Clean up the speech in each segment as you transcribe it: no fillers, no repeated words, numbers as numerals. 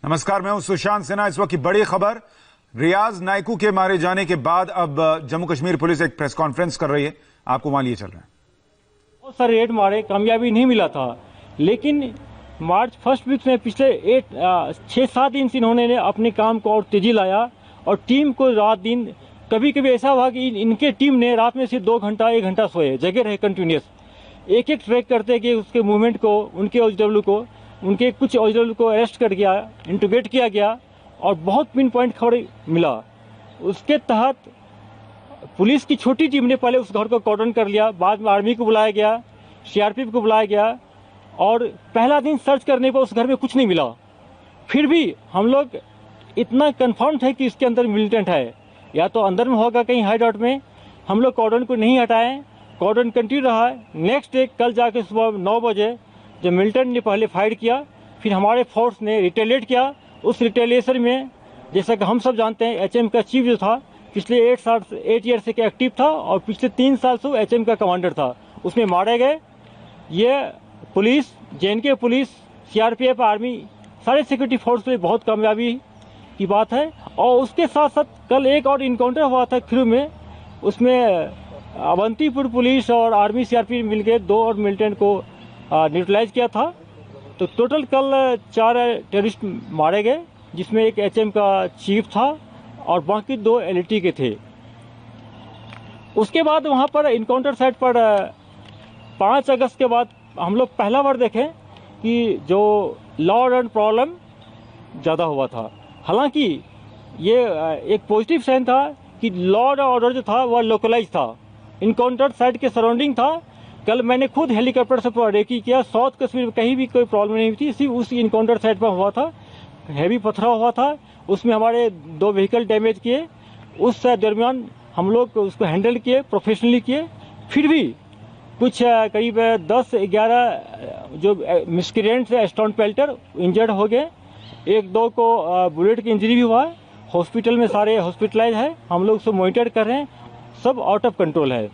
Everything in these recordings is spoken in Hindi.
नमस्कार, मैं हूं सुशांत सिन्हा। इस वक्त की बड़ी खबर, रियाज नायकू के मारे जाने के बाद अब जम्मू कश्मीर पुलिस एक प्रेस कॉन्फ्रेंस कर रही है। आपको वहां लिए चल रहे हैं। बहुत सारे रेड मारे, कामयाबी नहीं मिला था, लेकिन मार्च फर्स्ट वीक में पिछले 6-7 दिन से इन्होंने अपने काम को और तेजी लाया और टीम को रात दिन, कभी कभी ऐसा हुआ कि इनके टीम ने रात में सिर्फ 2 घंटा 1 घंटा सोए, जगह रहे कंटिन्यूस, एक एक ट्रैक करते कि उसके मूवमेंट को, उनके OGW को, उनके कुछ OGW को अरेस्ट कर गया, इंट्रोगेट किया गया और बहुत पिन पॉइंट खबर मिला। उसके तहत पुलिस की छोटी टीम ने पहले उस घर को कॉर्डन कर लिया, बाद में आर्मी को बुलाया गया, CRPF को बुलाया गया और पहला दिन सर्च करने पर उस घर में कुछ नहीं मिला। फिर भी हम लोग इतना कंफर्म थे कि इसके अंदर मिलिटेंट है, या तो अंदर में होगा कहीं हाइड आउट में। हम लोग कॉर्डन को नहीं हटाए, कॉर्डन कंटिन्यू रहा है। नेक्स्ट डे कल जाके सुबह 9 बजे जब मिलिटेंट ने पहले फायर किया, फिर हमारे फोर्स ने रिटेलिएट किया। उस रिटेलिएशन में जैसा कि हम सब जानते हैं, HM का चीफ जो था पिछले 8 ईयर से एक्टिव था और पिछले 3 साल से HM का कमांडर था, उसमें मारे गए। ये police, JNK police, CRPF, army, सारे सिक्योरिटी फोर्स में बहुत कामयाबी की बात है। और उसके साथ साथ कल एक और इनकाउंटर हुआ था खिरू में, उसमें अवंतीपुर पुलिस और आर्मी CRPF मिलकर 2 और मिलिटेंट को न्यूट्रलाइज किया था। तो टोटल कल 4 टेररिस्ट मारे गए, जिसमें एक HM का चीफ था और बाकी 2 LT के थे। उसके बाद वहाँ पर इनकाउंटर साइट पर 5 अगस्त के बाद हम लोग पहला बार देखें कि जो लॉ एंड प्रॉब्लम ज़्यादा हुआ था। हालांकि ये एक पॉजिटिव साइन था कि लॉ एंड ऑर्डर जो था वह लोकलाइज था, इनकाउंटर साइट के सराउंडिंग था। कल मैंने खुद हेलीकॉप्टर से रेकी किया, साउथ कश्मीर में कहीं भी कोई प्रॉब्लम नहीं थी, सिर्फ उस इनकाउंटर साइट पर हुआ था। हैवी पथराव हुआ था, उसमें हमारे 2 व्हीकल डैमेज किए। उस दरमियान हम लोग उसको हैंडल किए, प्रोफेशनली किए। फिर भी कुछ करीब 10-11 जो मिस्क्रिएंट्स स्टॉन्ट पेल्टर इंजर्ड हो गए, 1-2 को बुलेट की इंजरी भी हुआ है। हॉस्पिटल में सारे हॉस्पिटलाइज है, हम लोग उसको मॉनिटर कर रहे हैं, सब आउट ऑफ कंट्रोल है।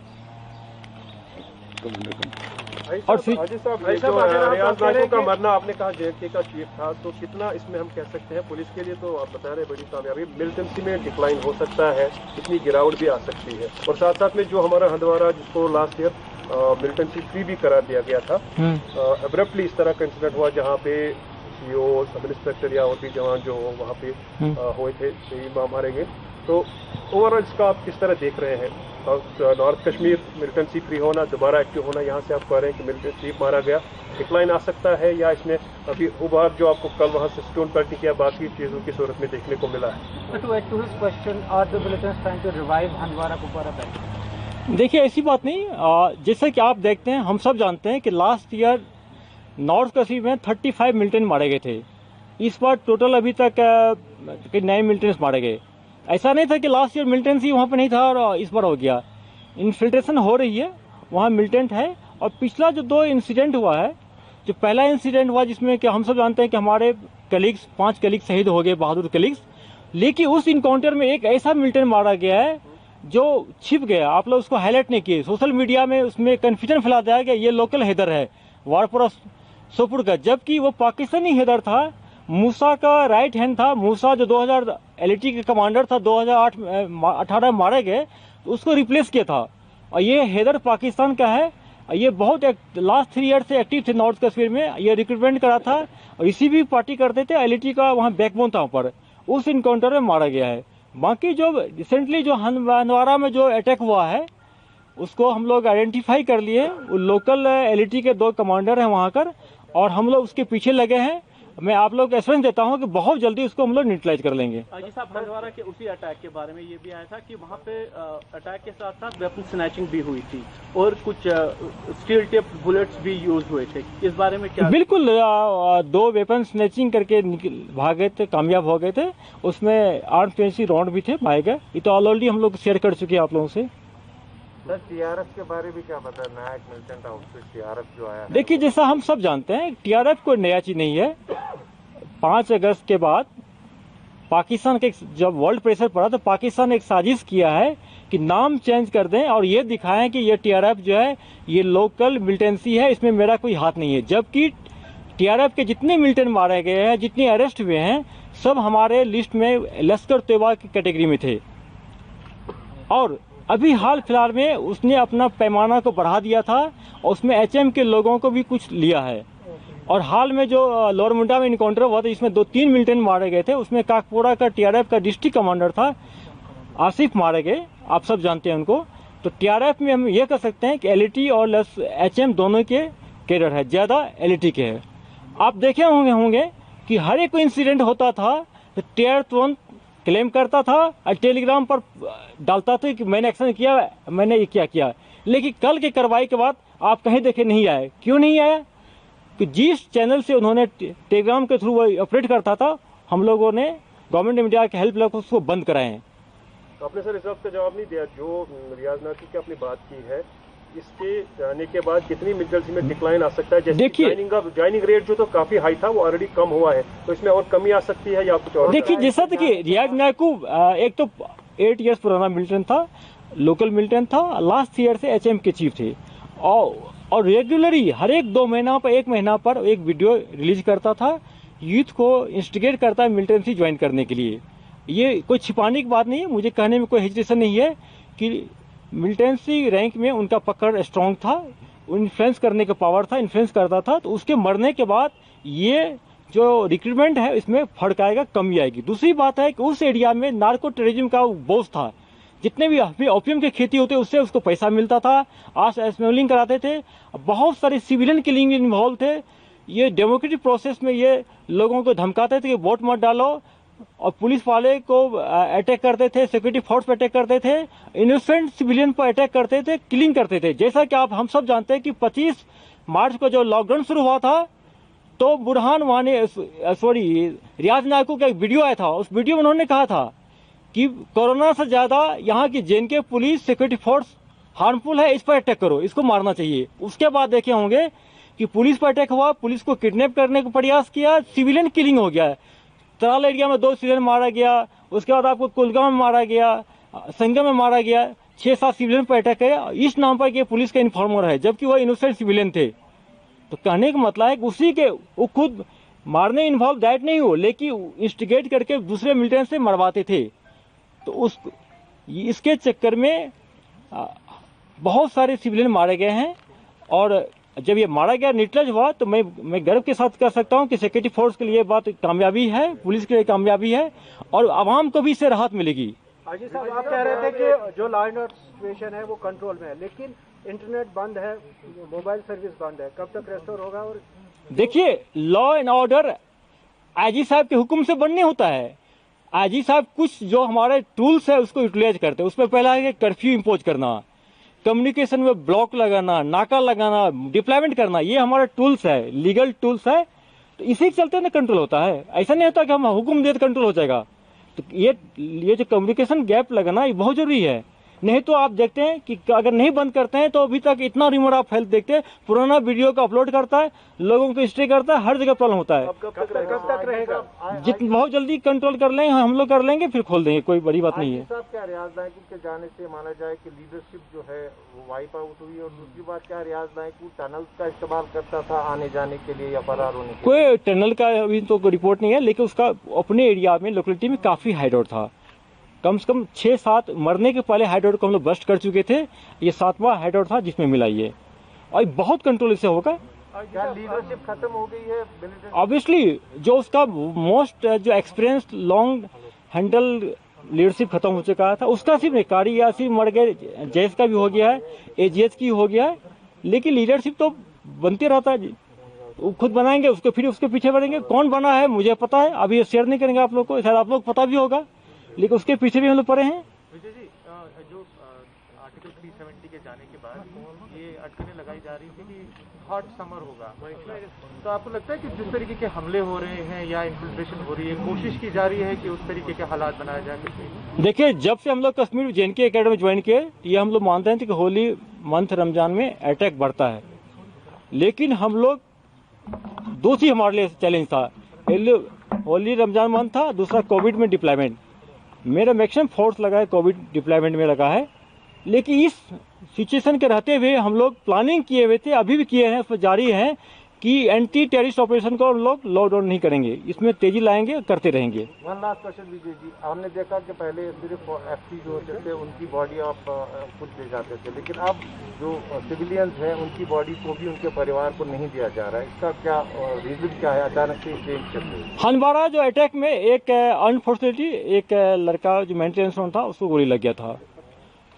और रियाज नायकू का मरना, आपने कहा JNK का चीफ था, तो कितना इसमें हम कह सकते हैं पुलिस के लिए तो आप बता रहे बड़ी कामयाबी, मिलिटेंसी में डिक्लाइन हो सकता है, इतनी गिरावट भी आ सकती है। और साथ साथ में जो हमारा हंदवारा, जिसको लास्ट ईयर मिलिटेंसी फ्री भी करार दिया गया था, अब्रप्टली इस तरह का इंसिडेंट हुआ जहाँ पे CO, सब इंस्पेक्टर या और भी जवान जो वहाँ पे हुए थे, मारे गए। तो ओवरऑल इसका आप किस तरह देख रहे हैं? नॉर्थ कश्मीर मिलिटेंसी फ्री होना, दोबारा एक्टिव होना, यहाँ से आप कह रहे हैं कि मिलिटेंसी चीफ मारा गया, डिक्लाइन आ सकता है, या इसमें अभी उबार जो आपको कल वहाँ से स्टोन पेल्टी किया, बाकी चीज़ों की सूरत में देखने को मिला है? देखिए, ऐसी बात नहीं। जैसे कि आप देखते हैं, हम सब जानते हैं कि लास्ट ईयर नॉर्थ कश्मीर में 35 मिलिटेंट मारे गए थे। इस बार टोटल अभी तक 9 मिलिटेंट्स मारे गए। ऐसा नहीं था कि लास्ट ईयर मिलिटेंट ही वहाँ पर नहीं था और इस बार हो गया। इन्फिल्ट्रेशन हो रही है, वहाँ मिलिटेंट है। और पिछला जो 2 इंसिडेंट हुआ है, जो पहला इंसिडेंट हुआ जिसमें कि हम सब जानते हैं कि हमारे कलीग्स, 5 कलीग्स शहीद हो गए, बहादुर कलीग्स, लेकिन उस इनकाउंटर में एक ऐसा मिलिटेंट मारा गया है जो छिप गया। आप लोग उसको हाईलाइट नहीं किए, सोशल मीडिया में उसमें कन्फ्यूजन फैला दिया गया ये लोकल हैदर है, वारपुरा सोपुर का, जबकि वो पाकिस्तानी हैदर था। मूसा का राइट हैंड था। मूसा जो 2000 LT के कमांडर था, 2018 मारे गए, तो उसको रिप्लेस किया था। और ये हैदर पाकिस्तान का है। ये बहुत लास्ट 3 ईयर से एक्टिव थे नॉर्थ कश्मीर में। ये रिक्रूटमेंट करा था और इसी भी पार्टी करते थे। LT का वहाँ बैकबोन था, पर उस इनकाउंटर में मारा गया है। बाकी जो रिसेंटली जो हंदवारा में जो अटैक हुआ है, उसको हम लोग आइडेंटिफाई कर लिए। लोकल LT के 2 कमांडर हैं वहाँ कर, और हम लोग उसके पीछे लगे हैं। मैं आप लोग एश्योरेंस देता हूं कि बहुत जल्दी उसको हम लोग न्यूट्रलाइज कर लेंगे। जी साहब, हंदवारा के उसी अटैक के बारे में ये भी आया था कि वहाँ पे अटैक के साथ साथ वेपन स्नैचिंग भी हुई थी और कुछ स्टील टिप बुलेट्स भी यूज हुए थे। इस बारे में क्या? बिल्कुल, 2 वेपन स्नैचिंग करके भागे थे, कामयाब हो गए थे। उसमें 8 राउंड भी थे पाए गए। ये तो ऑलरेडी हम लोग शेयर कर चुके हैं आप लोगों से। TRF के बारे में क्या पता? नया एक मिलिटेंट आउटफिट TRF जो आया है। देखिए, जैसा हम सब जानते हैं, TRF कोई नया चीज नहीं है। 5 अगस्त के बाद पाकिस्तान के जब वर्ल्ड प्रेशर पड़ा तो पाकिस्तान ने एक साजिश किया है कि नाम चेंज कर दें और ये दिखाएं कि ये TRF जो है ये लोकल मिलिटेंसी है, इसमें मेरा कोई हाथ नहीं है। जबकि टीआरएफ के जितने मिलिटेंट मारे गए हैं, जितने अरेस्ट हुए हैं, सब हमारे लिस्ट में लश्कर तैयबा की कैटेगरी में थे। और अभी हाल फिलहाल में उसने अपना पैमाना को बढ़ा दिया था और उसमें एचएम के लोगों को भी कुछ लिया है। और हाल में जो लोअर मुंडा में इनकाउंटर हुआ था, इसमें 2-3 मिलिटेंट मारे गए थे। उसमें काकपोरा का टीआरएफ का डिस्ट्रिक्ट कमांडर था, आसिफ मारे गए, आप सब जानते हैं उनको। तो टीआरएफ में हम ये कह सकते हैं कि एलईटी और एचएम दोनों के कैडर है, ज़्यादा एलईटी के है। आप देखे होंगे कि हर एक इंसिडेंट होता था तो टीआर तुरंत क्लेम करता था और टेलीग्राम पर डालता था कि मैंने एक्शन किया, मैंने ये क्या किया। लेकिन कल की कार्रवाई के बाद आप कहीं देखे नहीं आए। क्यों नहीं आया? कि जिस चैनल से उन्होंने टेलीग्राम के थ्रू ऑपरेट करता था, हम लोगों ने गवर्नमेंट मीडिया के हेल्प लेकर उसको बंद कराए हैं। तो आपने सर इस वक्त का जवाब नहीं दिया। जो रियाज नाइकू की अपनी बात की है, इसके जाने के बाद कितनी मिलिटेंसी में डिक्लाइन आ सकता है? जैसे देखिए, ज्वाइनिंग रेट जो तो काफी हाई था वो ऑलरेडी कम हुआ है, तो इसमें और कमी आ सकती है या कुछ और? देखिए, जैसा कि रियाज नाइकू एक तो 8 इयर्स पुराना मिलिटेंट था, लोकल मिलिटेंट था, लास्ट ईयर से एचएम के चीफ थे और रेगुलरली हर एक 2 महीना पर 1 महीना पर एक वीडियो रिलीज करता था, यूथ को इंस्टिगेट करता है मिलिटेंसी ज्वाइन करने के लिए। ये कोई छिपाने की बात नहीं है, मुझे कहने में कोई हेजिटेशन नहीं है कि मिलिटेंसी रैंक में उनका पकड़ स्ट्रांग था, इन्फ्लुएंस करने का पावर था, इन्फ्लुएंस करता था। तो उसके मरने के बाद ये जो रिक्रूटमेंट है इसमें फर्क आएगा, कमी आएगी। दूसरी बात है कि उस एरिया में नार्को टेररिज्म का बोझ था, जितने भी ओपियम की खेती होते उससे उसको पैसा मिलता था, आज स्मगलिंग कराते थे, बहुत सारे सिविलियन किलिंग इन्वॉल्व थे। ये डेमोक्रेटिक प्रोसेस में ये लोगों को धमकाते थे कि वोट मत डालो, और पुलिस वाले को अटैक करते थे, सिक्योरिटी फोर्स पर अटैक करते थे, इनोसेंट सिविलियन पर अटैक करते थे, किलिंग करते थे। जैसा कि हम सब जानते हैं कि 25 मार्च को जो लॉकडाउन शुरू हुआ था, तो बुरहान वानी रियाज नाइकू का एक वीडियो आया था। उस वीडियो में उन्होंने कहा था कि कोरोना से ज्यादा यहाँ की JNK police security force harmful है, इस पर अटैक करो, इसको मारना चाहिए। उसके बाद देखे होंगे कि पुलिस पर अटैक हुआ, पुलिस को किडनैप करने का प्रयास किया, सिविलियन किलिंग हो गया। तराल एरिया में 2 सिविलियन मारा गया, उसके बाद आपको कुलगांव में मारा गया, संगम में मारा गया, 6-7 सिविलियन पर अटैक है, इस नाम पर कि पुलिस का इन्फॉर्मर है, जबकि वह इनोसेंट सिविलियन थे। तो कहने का मतलब है कि उसी के वो खुद मारने इन्वॉल्व डायरेक्ट नहीं हो, लेकिन इंस्टिगेट करके दूसरे मिलिटेंट से मरवाते थे। तो इसके चक्कर में बहुत सारे सिविलियन मारे गए हैं। और जब ये मारा गया, न्यूट्रलाइज हुआ, तो मैं गर्व के साथ कह सकता हूं कि सिक्योरिटी फोर्स के लिए बात कामयाबी है, पुलिस के लिए कामयाबी है, और आवाम को भी इससे राहत मिलेगी। हाजी साहब, आप कह रहे थे कि जो लॉ एंड ऑर्डर सिचुएशन है वो कंट्रोल में है, लेकिन इंटरनेट बंद है, मोबाइल सर्विस बंद है, कब तक रेस्टोर होगा? और देखिए, लॉ एंड ऑर्डर आईजी साहब के हुक्म से बनने होता है। आईजी साहब कुछ जो हमारे टूल्स है उसको यूटिलाइज करते हैं। उसमें पहला है कर्फ्यू इम्पोज करना, कम्युनिकेशन में ब्लॉक लगाना, नाका लगाना, डिप्लॉयमेंट करना, ये हमारा टूल्स है, लीगल टूल्स है। तो इसी के चलते ना कंट्रोल होता है। ऐसा नहीं होता कि हम हुक्म दे तो कंट्रोल हो जाएगा। तो ये जो कम्युनिकेशन गैप लगाना ये बहुत जरूरी है। नहीं तो आप देखते हैं कि अगर नहीं बंद करते हैं तो अभी तक इतना रिमोट आप हेल्थ देखते हैं, पुराना वीडियो को अपलोड करता है, लोगों को हिस्ट्री करता है, हर जगह प्रॉब्लम होता है। कब तक रहेगा? बहुत जल्दी कंट्रोल कर लेंगे, हम लोग कर लेंगे, फिर खोल देंगे, कोई बड़ी बात नहीं है। साहब, क्या रियाज नाइकू के जाने से माना जाए कि लीडरशिप जो है वो वाइप आउट हुई? और दूसरी बात, क्या रियाज नाइकू टनल का इस्तेमाल करता था आने जाने के लिए या फरार होने के लिए? कोई टनल का अभी तो कोई रिपोर्ट नहीं है, लेकिन उसका अपने एरिया में, लोकेलिटी में काफी हाइडआउट था। कम से कम 6-7 मरने के पहले हाइडआउट को हम लोग बस्ट कर चुके थे। ये 7वां हाइडआउट था जिसमें मिला ये, और बहुत कंट्रोल इससे होगा। क्या लीडरशिप खत्म हो गई है? ऑब्वियसली जो उसका मोस्ट जो एक्सपीरियंस लॉन्ग हैंडल लीडरशिप खत्म हो चुका था। उसका सिर्फ नहीं, कारी यासी मर गए, जैस का भी हो गया है, एजीएस की हो गया है, लेकिन लीडरशिप तो बनते रहता है। वो खुद बनाएंगे उसको, फिर उसके पीछे बढ़ेंगे। कौन बना है मुझे पता है, अभी शेयर नहीं करेंगे आप लोग को, शायद आप लोग पता भी होगा, लेकिन उसके पीछे भी हम लोग पड़े हैं। विजय जी, जो आर्टिकल 370 के जाने के बाद ये अटकलें लगाई जा रही थी कि हॉट समर होगा, तो आपको लगता है कि जिस तरीके के हमले हो रहे हैं या इन्फिल्ट्रेशन हो रही है, कोशिश की जा रही है कि उस तरीके के हालात बनाए जाए? देखिए, जब से हम लोग कश्मीर जेएनके एकेडमी ज्वाइन किए, ये हम लोग मानते हैं कि होली मंथ रमजान में अटैक बढ़ता है, लेकिन हम लोग दो चीज हमारे लिए चैलेंज था। होली रमजान मंथ था, दूसरा कोविड में डिप्लॉयमेंट। मेरा मैक्सिमम फोर्स लगा है कोविड डिप्लॉयमेंट में लगा है, लेकिन इस सिचुएशन के रहते हुए हम लोग प्लानिंग किए हुए थे, अभी भी किए हैं, उस पर जारी है कि एंटी टेररिस्ट ऑपरेशन को हम लोग लॉकडाउन नहीं करेंगे, इसमें तेजी लाएंगे, करते रहेंगे। One last question Vijay ji, हमने देखा कि पहले सिर्फ एफसी जो होते थे उनकी बॉडी आप खुद ले जाते थे, लेकिन अब जो सिविलियंस हैं उनकी बॉडी को भी उनके परिवार को नहीं दिया जा रहा है, इसका क्या रीजन क्या है? अचानक से चेंज कर रहे हैं। हंदवाड़ा जो अटैक में एक अनफॉर्चुनेटली एक लड़का जो मेंटेनेंस में था उसको गोली लग गया था।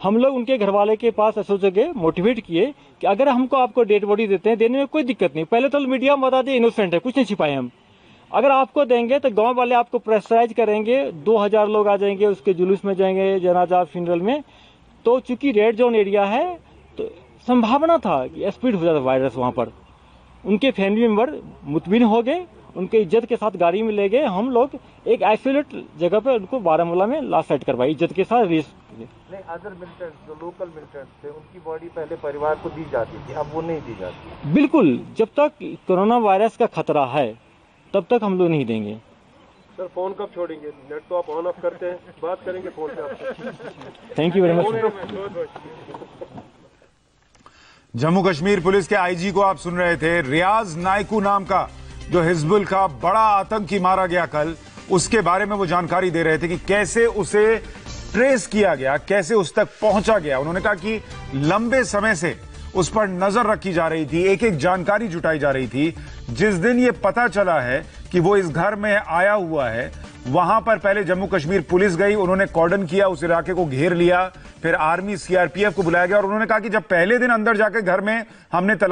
हम लोग उनके घर वाले के पास ऐसे जगह मोटिवेट किए कि अगर हमको आपको डेड बॉडी देते हैं, देने में कोई दिक्कत नहीं। पहले तो मीडिया में बता दिए इनोसेंट है, कुछ नहीं छिपाए हम। अगर आपको देंगे तो गांव वाले आपको प्रेशराइज करेंगे, 2000 लोग आ जाएंगे, उसके जुलूस में जाएंगे, जनाजा फ्यूनरल में। तो चूंकि रेड जोन एरिया है तो संभावना था कि स्प्रेड हो जाता वायरस वहाँ पर। उनके फैमिली मेंबर मुतमिन हो गए, उनके इज्जत के साथ गाड़ी में ले गए। हम लोग एक आइसोलेट जगह पे उनको बारामूला में लाश सेट करवाई इज्जत के साथ। नहीं, अदर मिलिटेंट्स जो लोकल मिलिटेंट्स थे उनकी बॉडी पहले परिवार को दी जाती थी, अब वो नहीं दी जाती। बिल्कुल, जब तक कोरोना वायरस का खतरा है तब तक हम लोग नहीं देंगे। सर फोन कब छोड़ेंगे? नेट तो आप ऑन ऑफ करते हैं, बात करेंगे फोन पे आपसे। Thank you very much. Jammu Kashmir police के आईजी को आप सुन रहे थे। रियाज नायकू नाम का जो हिजबुल का बड़ा आतंकी मारा गया कल, उसके बारे में वो जानकारी दे रहे थे कि कैसे उसे ट्रेस किया गया, कैसे उस तक पहुंचा गया। उन्होंने कहा कि लंबे समय से उस पर नजर रखी जा रही थी, एक एक जानकारी जुटाई जा रही थी। जिस दिन ये पता चला है कि वो इस घर में आया हुआ है, वहां पर पहले जम्मू कश्मीर पुलिस गई, उन्होंने कॉर्डन किया, उस इलाके को घेर लिया, फिर आर्मी सीआरपीएफ को बुलाया गया और उन्होंने कहा कि जब पहले दिन अंदर जाकर घर में हमने तलाश